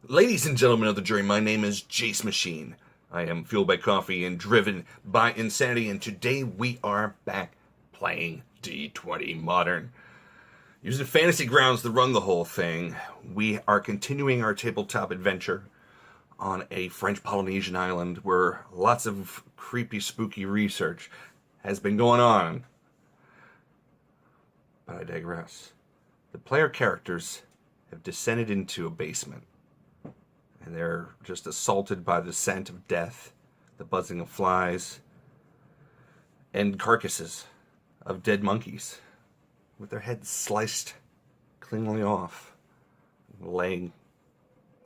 Ladies and gentlemen of the jury, my name is Jacemachine. I am fueled by coffee and driven by insanity, and today we are back playing D20 Modern. Using fantasy grounds to run the whole thing, we are continuing our tabletop adventure on a French Polynesian island where lots of creepy, spooky research has been going on. But I digress. The player characters have descended into a basement, and they're just assaulted by the scent of death, the buzzing of flies, and carcasses of dead monkeys with their heads sliced cleanly off, laying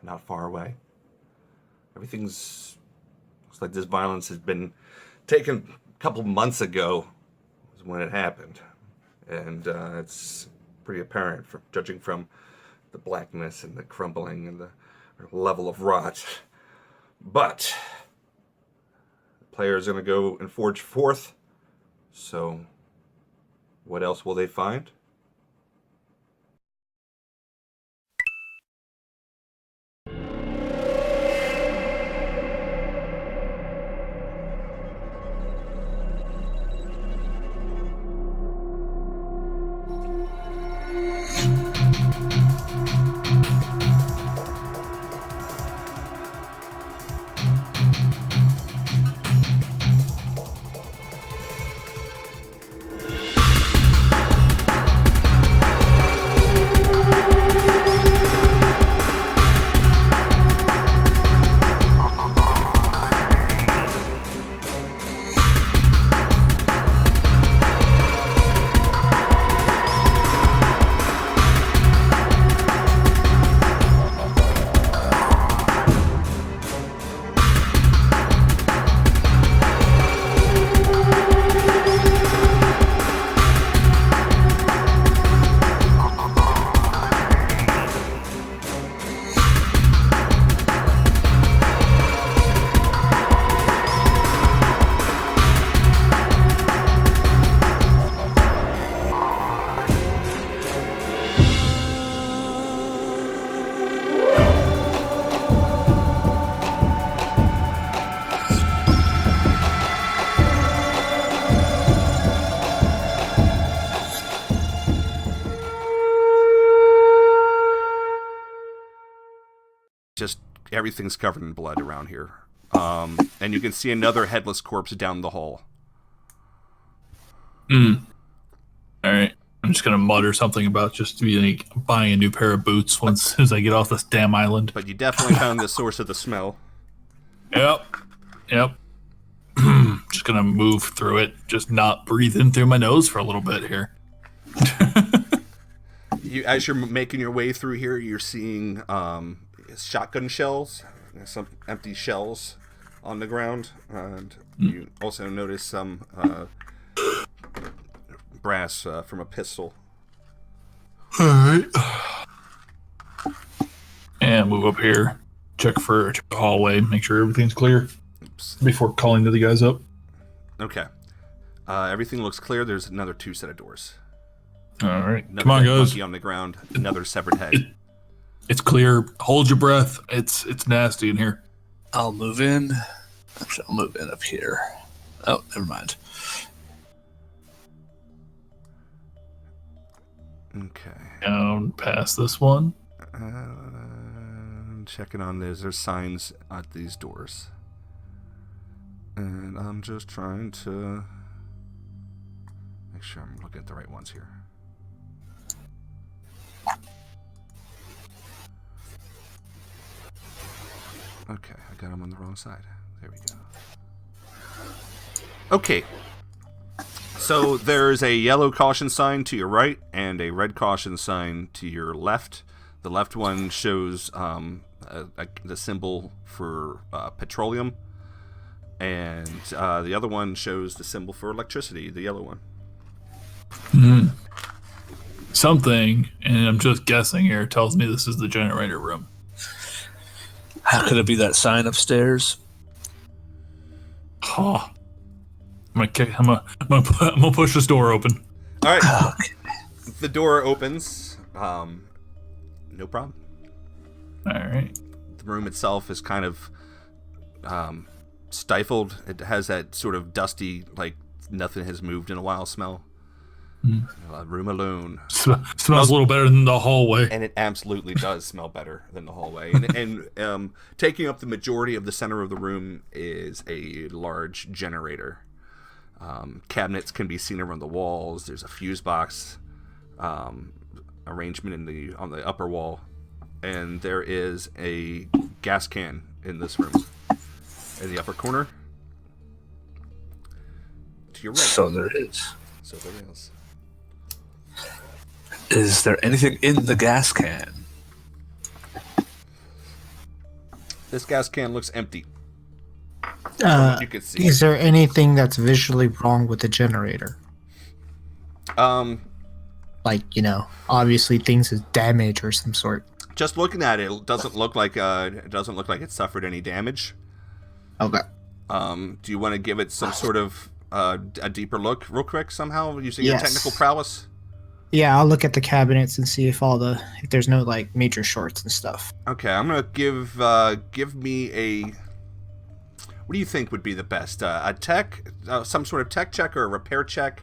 not far away. Looks like this violence has been taken a couple months ago is when it happened. And it's pretty apparent, judging from the blackness and the crumbling and the level of rot. But the player is going to go and forge forth. So what else will they find? Just everything's covered in blood around here. And you can see another headless corpse down the hall. Alright. I'm just going to mutter something about just buying a new pair of boots as soon as I get off this damn island. But you definitely found the source of the smell. Yep. Just going to move through it, just not breathe in through my nose for a little bit here. As you're making your way through here, you're seeing shotgun shells, some empty shells on the ground, and you also notice some brass from a pistol. Alright. And move up here, check the hallway, make sure everything's clear. Oops. Before calling the guys up. Okay. Everything looks clear. There's another two set of doors. Alright, Another come on guys. monkey on the ground, another severed head. It's clear. Hold your breath. It's nasty in here. I'll move in. Actually, I'll move in up here. Oh, never mind. Okay. Down past this one. Checking on this. There's signs at these doors. And I'm just trying to make sure I'm looking at the right ones here. Okay, I got them on the wrong side. There we go. Okay. So there's a yellow caution sign to your right and a red caution sign to your left. The left one shows the symbol for petroleum, and the other one shows the symbol for electricity, the yellow one. Something, and I'm just guessing here, tells me this is the generator room. How could it be that sign upstairs? Huh. I'm gonna push this door open. All right. Okay. The door opens. No problem. All right. room itself is kind of stifled. It has that sort of dusty, like nothing has moved in a while smell. Room alone. Smells a little better than the hallway. And it absolutely does smell better than the hallway. And taking up the majority of the center of the room is a large generator. Cabinets can be seen around the walls. There's a fuse box arrangement on the upper wall. And there is a gas can in this room. In the upper corner. To your right. So there is. So there is. Is there anything in the gas can? This gas can looks empty. You can see. Is there anything that's visually wrong with the generator? Like, obviously things is damage or some sort. Just looking at it, it doesn't look like it suffered any damage. Okay. Do you want to give it some sort of a deeper look real quick somehow using your technical prowess? Yeah, I'll look at the cabinets and see if there's no like major shorts and stuff. Okay, I'm gonna give me a. What do you think would be the best? A tech, some sort of tech check or a repair check?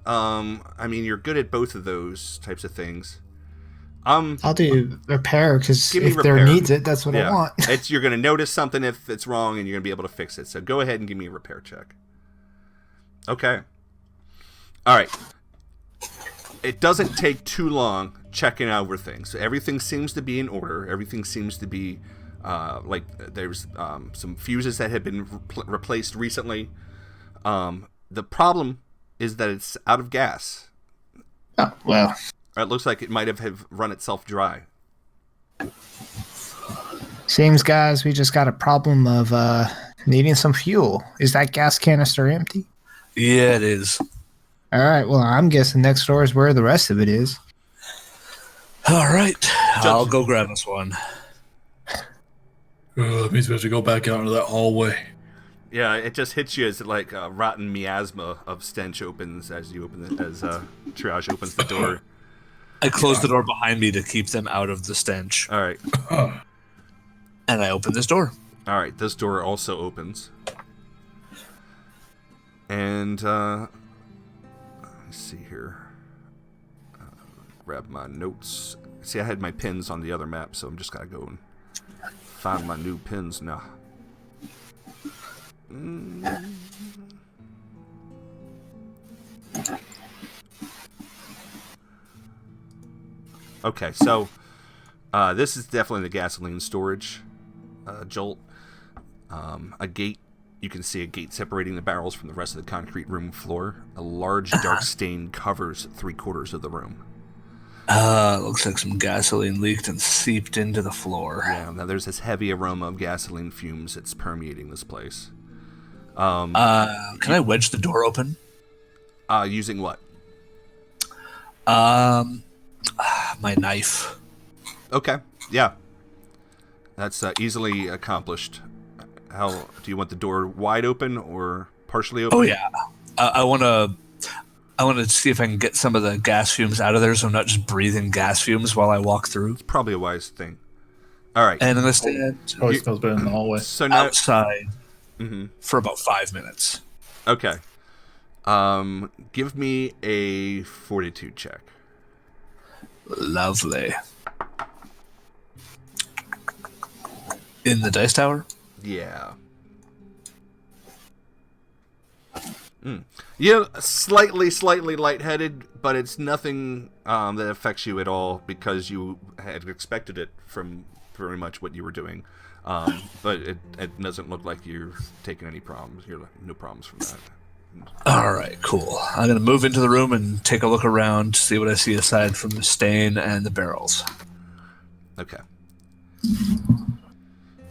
I mean, you're good at both of those types of things. I'll do repair because if repair. there needs it, that's what I want. You're gonna notice something if it's wrong, and you're gonna be able to fix it. So go ahead and give me a repair check. Okay. All right. It doesn't take too long checking over things. So everything seems to be in order. Everything seems to be there's some fuses that have been replaced recently. The problem is that it's out of gas. Oh, well. It looks like it might have run itself dry. Seems, guys, we just got a problem of needing some fuel. Is that gas canister empty? Yeah, it is. All right, well, I'm guessing next door is where the rest of it is. All right, I'll go grab us one. That means we have to go back out into that hallway. Yeah, it just hits you as like a rotten miasma of stench opens as Triage opens the door. I close the door behind me to keep them out of the stench. All right. And I open this door. All right, this door also opens. And let me see here. Grab my notes. See, I had my pins on the other map, so I'm just gotta go and find my new pins now. Okay, so this is definitely the gasoline storage, Jolt. A gate. You can see a gate separating the barrels from the rest of the concrete room floor. A large dark stain covers 3/4 of the room. Looks like some gasoline leaked and seeped into the floor. Yeah, now there's this heavy aroma of gasoline fumes that's permeating this place. Can I wedge the door open? Using what? My knife. Okay, yeah. That's easily accomplished. How do you want the door wide open or partially open? Oh yeah, I want to see if I can get some of the gas fumes out of there, so I'm not just breathing gas fumes while I walk through. It's probably a wise thing. All right, and I'm gonna stand Probably smells better in the hallway. So now, outside for about 5 minutes. Okay. Give me a fortitude check. Lovely. In the dice tower? Yeah. You're slightly lightheaded, but it's nothing that affects you at all because you had expected it from very much what you were doing. But it doesn't look like you're taking any problems. You're no problems from that. All right, cool. I'm going to move into the room and take a look around, see what I see aside from the stain and the barrels. Okay.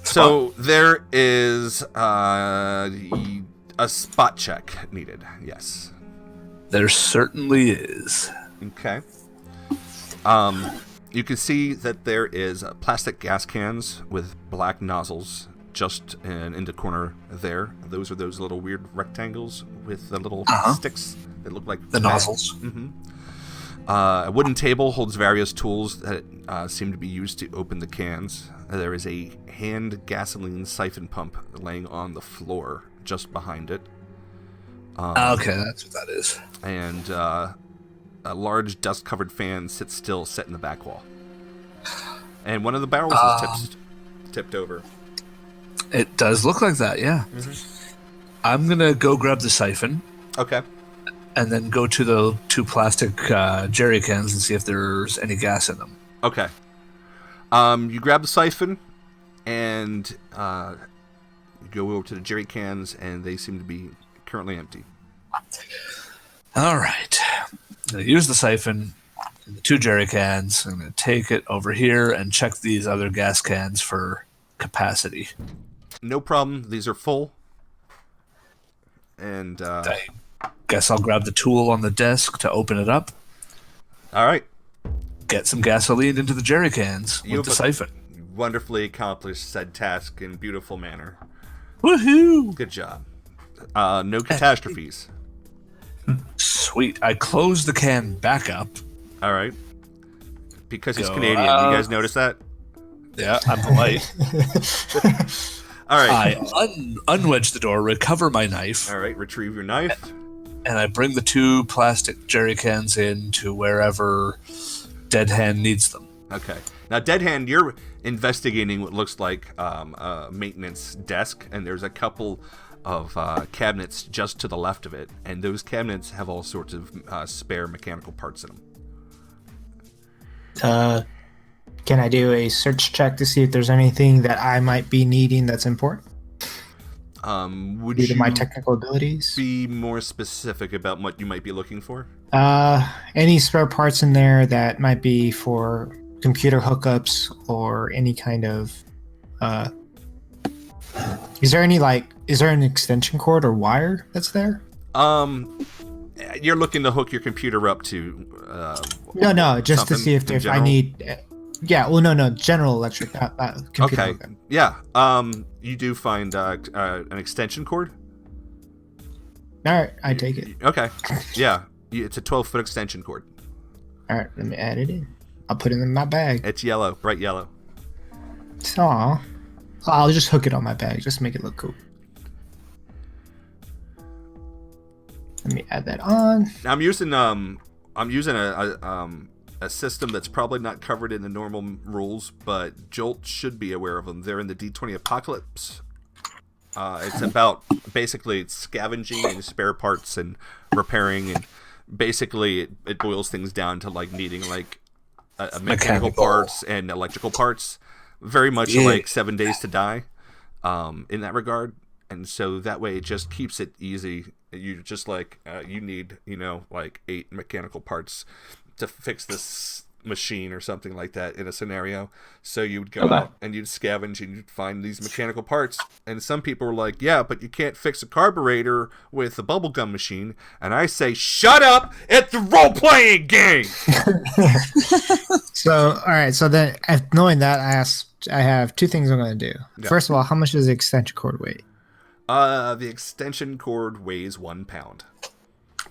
So there is a spot check needed. Yes. There certainly is. Okay. You can see that there is plastic gas cans with black nozzles just in the corner there. Those are those little weird rectangles with the little sticks that look like the nozzles. A wooden table holds various tools that seem to be used to open the cans. There is a hand gasoline siphon pump laying on the floor just behind it. Okay, that's what that is. And a large dust-covered fan sits still, set in the back wall. And one of the barrels is tipped over. It does look like that, yeah. Mm-hmm. I'm going to go grab the siphon. Okay. And then go to the 2 plastic jerry cans and see if there's any gas in them. Okay. You grab the siphon, and you go over to the jerry cans, and they seem to be currently empty. All right. I'm going to use the siphon and the 2 jerry cans. I'm going to take it over here and check these other gas cans for capacity. No problem. These are full. And I guess I'll grab the tool on the desk to open it up. All right. Get some gasoline into the jerry cans with the siphon. Wonderfully accomplished said task in beautiful manner. Woohoo! Good job. No catastrophes. Sweet. I close the can back up. All right. Because he's Go Canadian. out. You guys notice that? Yeah, I'm polite. All right. I unwedge the door, recover my knife, All right. Retrieve your knife. and I bring the 2 plastic jerry cans in to wherever Dead Hand needs them. Okay. Now, Dead Hand, you're investigating what looks like a maintenance desk, and there's a couple of cabinets just to the left of it, and those cabinets have all sorts of spare mechanical parts in them. Can I do a search check to see if there's anything that I might be needing that's important? Would Due to you my technical abilities? be more specific about what you might be looking for? Any spare parts in there that might be for computer hookups or any kind of is there an extension cord or wire that's there? You're looking to hook your computer up to No, just to something see if in I general? need no, general electric, not computer Okay. hookup. Yeah. You do find an extension cord. All right, I take it. Okay. Yeah. It's a 12-foot extension cord. All right, let me add it in. I'll put it in my bag. It's yellow, bright yellow. Aw. I'll just hook it on my bag, just to make it look cool. Let me add that on. I'm using a system that's probably not covered in the normal rules, but Jolt should be aware of them. They're in the D20 Apocalypse. It's about basically scavenging and spare parts and repairing, and basically it boils things down to like needing like a mechanical parts and electrical parts, very much like 7 Days to Die in that regard. And so that way it just keeps it easy. You just like you need like 8 mechanical parts to fix this machine or something like that in a scenario. So you would go out and you'd scavenge and you'd find these mechanical parts. And some people were like, yeah, but you can't fix a carburetor with a bubblegum machine. And I say, shut up, it's a role-playing game. So, all right. So then, knowing that, I have 2 things I'm going to do. Yeah. First of all, how much does the extension cord weigh? The extension cord weighs 1 pound.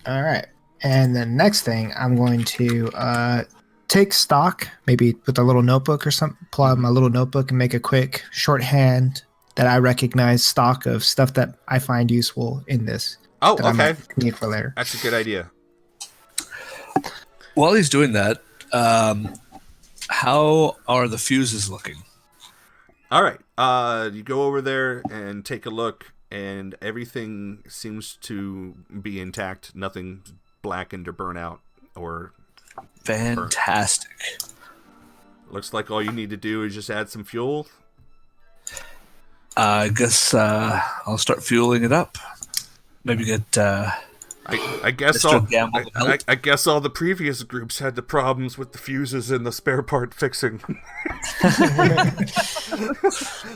All right. And the next thing, I'm going to take stock, maybe with a little notebook or something, pull out my little notebook and make a quick shorthand that I recognize stock of stuff that I find useful in this. Oh, that I okay. might need for later. That's a good idea. While he's doing that, how are the fuses looking? All right. You go over there and take a look, and everything seems to be intact. Nothing blackened or burnt out or Fantastic. looks like all you need to do is just add some fuel. I guess I'll start fueling it up. Maybe get I guess Mr. all Gamble to help. I guess all the previous groups had the problems with the fuses and the spare part fixing.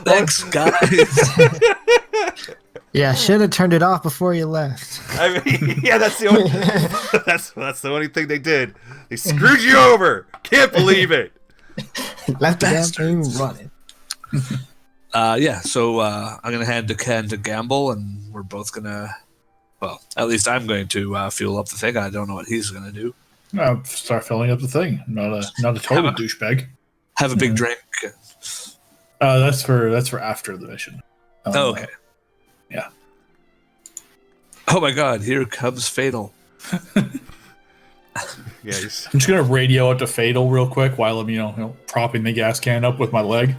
thanks, guys. Yeah, should have turned it off before you left. I mean, yeah, that's the only that's the only thing they did. They screwed you over. Can't believe it. Left the damn Bastards. thing running. Yeah, so I'm going to hand the can to Gamble, and we're both going to, well, at least I'm going to fuel up the thing. I don't know what he's going to do. Start filling up the thing. Not a total douchebag. Have a big drink. That's for after the mission. Oh, okay. Yeah. Oh my God! Here comes Fatal. Yeah, I'm just gonna radio out to Fatal real quick while I'm propping the gas can up with my leg.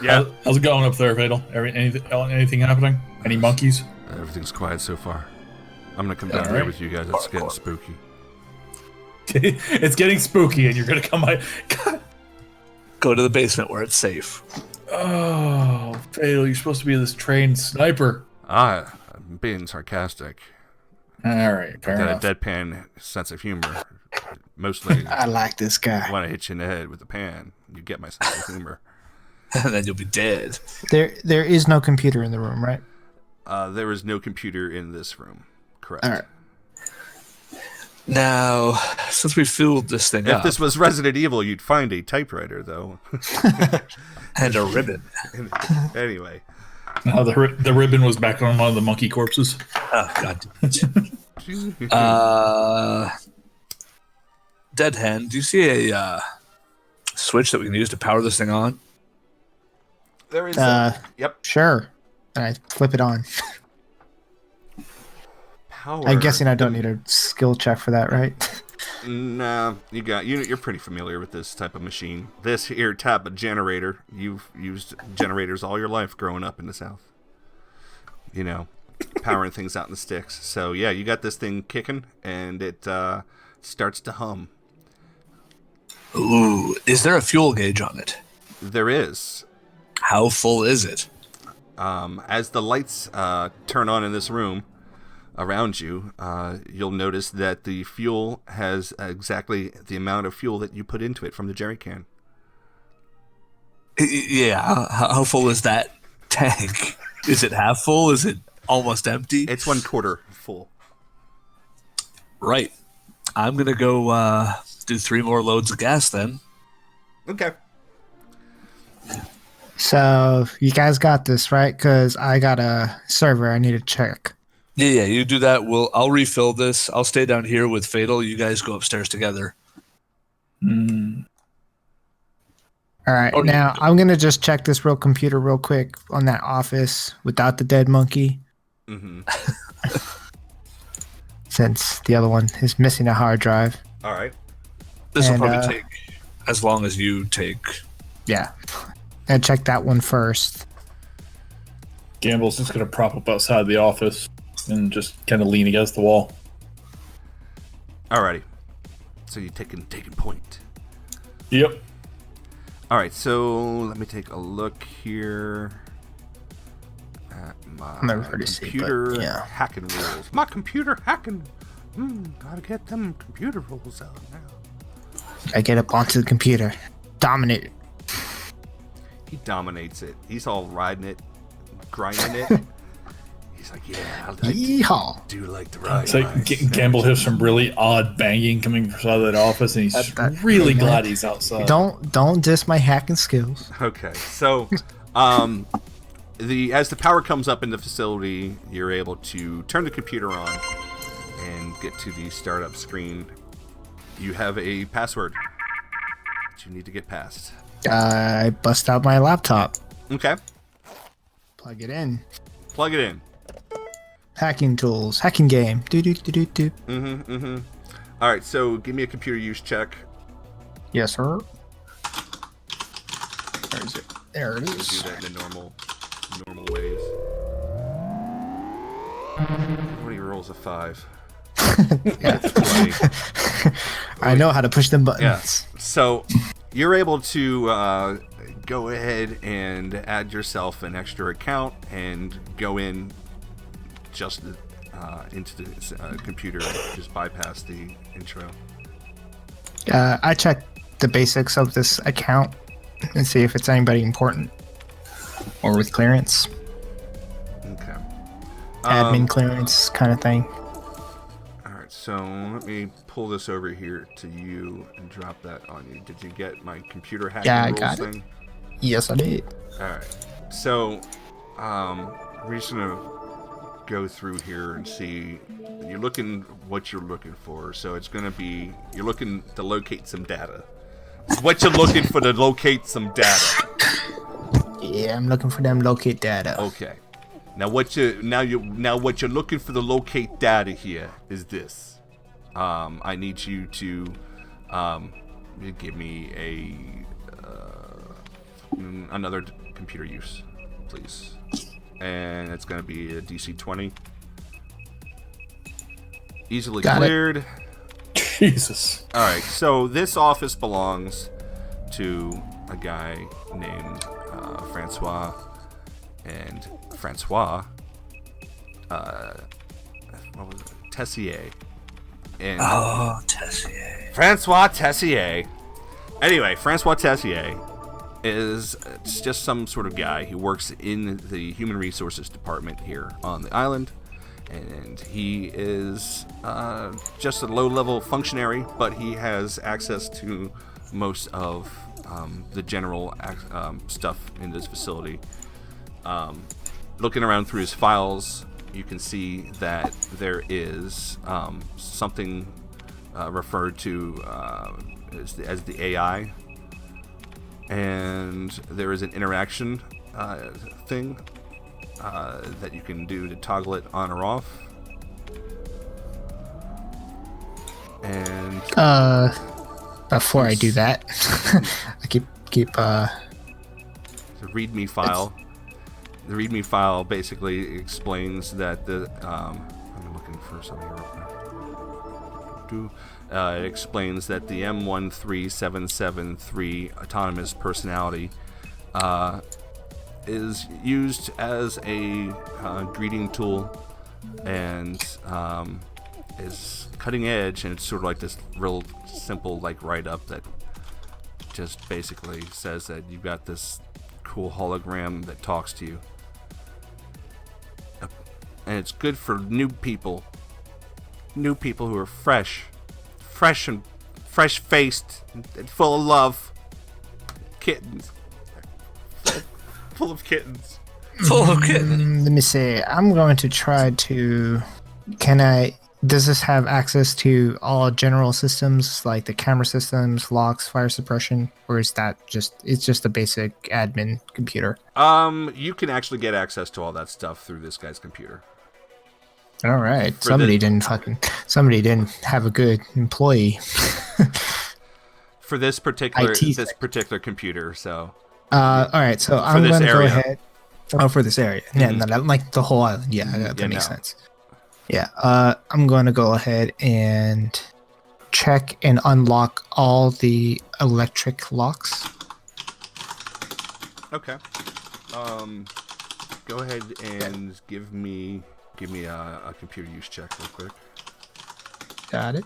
yeah. How's it going up there, Fatal? Anything happening? Any monkeys? Everything's quiet so far. I'm gonna come down here with you guys. It's getting spooky. It's getting spooky, and you're gonna come. God. Go to the basement where it's safe. Oh, Fatal! You're supposed to be this trained sniper. I'm being sarcastic. All right, fair Got enough. a deadpan sense of humor. Mostly, I like this guy. when I hit you in the head with a pan, you get my sense of humor. And then you'll be dead. There is no computer in the room, right? There is no computer in this room. Correct. All right. Now, since we filled this thing If up, this was Resident Evil, you'd find a typewriter, though. and a ribbon. Anyway. No, the ribbon was back on one of the monkey corpses. Oh God. Dead Hand, do you see a switch that we can use to power this thing on? There is. Yep. Sure. And I flip it on. Power. I'm guessing I don't need a skill check for that, right? Nah, you're pretty familiar with this type of machine. This here type of generator, you've used generators all your life growing up in the South. Powering things out in the sticks. So yeah, you got this thing kicking, and it starts to hum. Ooh, is there a fuel gauge on it? There is. How full is it? As the lights turn on in this room around you, you'll notice that the fuel has exactly the amount of fuel that you put into it from the jerry can. Yeah, how full is that tank? Is it half full? Is it almost empty? It's 1/4 full. Right. I'm going to go do 3 more loads of gas then. Okay. So you guys got this, right? Because I got a server I need to check. Yeah, you do that. I'll refill this. I'll stay down here with Fatal. You guys go upstairs together. All right. Now I'm going to just check this computer real quick on that office without the dead monkey. Mm-hmm. Since the other one is missing a hard drive. All right. This will And, probably take as long as you take. Yeah. And check that one first. Gamble's just gonna prop up outside the office and just kind of lean against the wall. Alrighty. So you're taking point. Yep. All right. So let me take a look here at my never heard it say, but, computer yeah. hacking rules. My computer hacking. Gotta get them computer rules out now. I get up onto the computer. Dominate it. He dominates it. He's all riding it, grinding it. He's like, yeah, I Yeehaw. do like to ride. It's like Gamble hears some really odd banging coming from outside that office, and he's really glad he's outside. Don't diss my hacking skills. Okay, so as the power comes up in the facility, you're able to turn the computer on and get to the startup screen. You have a password that you need to get past. I bust out my laptop. Okay, Plug it in. plug it in. Hacking tools. Hacking game. Do. All right, so give me a computer use check. Yes, sir. Where is it? There it We'll is. do that in the normal ways. What rolls a 5? Yeah. 20. I know how to push them buttons. Yeah. So you're able to go ahead and add yourself an extra account and go in just into the computer, just bypass the intro. I check the basics of this account and see if it's anybody important or with clearance, Okay. admin clearance kind of thing. All right. So let me pull this over here to you and drop that on you. Did you get my computer hacking Yeah, I rules got thing? it. Yes, I did. All right. So we're just gonna go through here and see. You're looking what you're looking for. So it's going to be you're looking to locate some data. It's what you're looking for to locate some data. Yeah, I'm looking for them locate data. Okay. Now what you're looking for the locate data here is this. I need you to give me another computer use, please. And it's going to be a DC 20. Easily Got cleared. Jesus. All right. So this office belongs to a guy named Francois, and Francois what was it? Tessier. And Tessier. Francois Tessier. Anyway, Francois Tessier is just some sort of guy who works in the human resources department here on the island, and he is just a low-level functionary, but he has access to most of the general stuff in this facility. Looking around through his files, you can see that there is something referred to as the AI, and there is an interaction thing that you can do to toggle it on or off. And before I do that, I keep the README file. The README file basically explains that I'm looking for something here real quick. It explains that the M13773 autonomous personality is used as a greeting tool and is cutting edge, and it's sort of like this real simple write-up that just basically says that you've got this cool hologram that talks to you, and it's good for new people who are fresh and fresh-faced and full of love, kittens, full of kittens. Let me see. I'm going to try to. Does this have access to all general systems like the camera systems, locks, fire suppression, or is that just a basic admin computer? You can actually get access to all that stuff through this guy's computer. All right. Somebody didn't have a good employee. For this particular IT computer, so. All right. So I'm going to go ahead. Oh, for this area. Yeah, Mm-hmm. no, like the whole island. Yeah, that makes sense. Yeah. I'm going to go ahead and check and unlock all the electric locks. Okay. Go ahead and give me a computer use check real quick. Got it.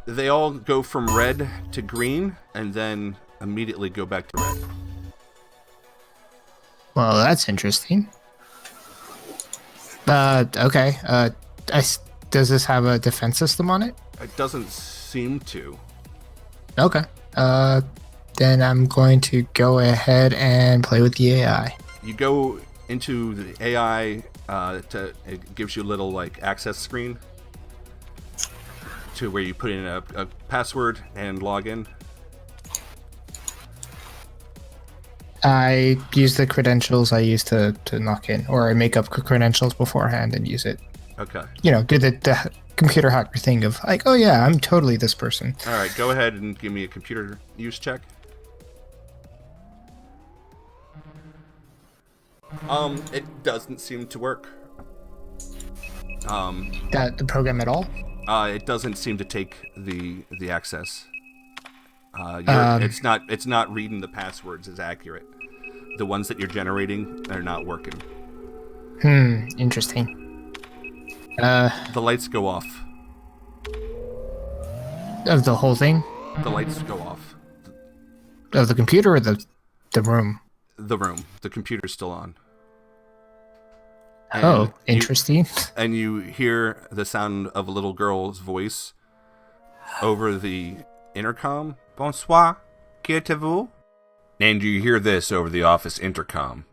They all go from red to green and then immediately go back to red. Well, that's interesting. Okay. Does this have a defense system on it? It doesn't seem to. Okay. Then I'm going to go ahead and play with the AI. You go into the AI, it gives you a little access screen to where you put in a password and log in. I use the credentials I used to knock in, or I make up credentials beforehand and use it. Okay. Do the computer hacker thing of oh yeah, I'm totally this person. All right, go ahead and give me a computer use check. It doesn't seem to work. The program at all? It doesn't seem to take the access. It's not reading the passwords as accurate. The ones that you're generating are not working. Interesting. The lights go off. Of the whole thing? The lights go off. Of the computer or the room? The room. The computer's still on. And interesting. And you hear the sound of a little girl's voice over the intercom. Bonsoir, qu'êtes-vous? And you hear this over the office intercom.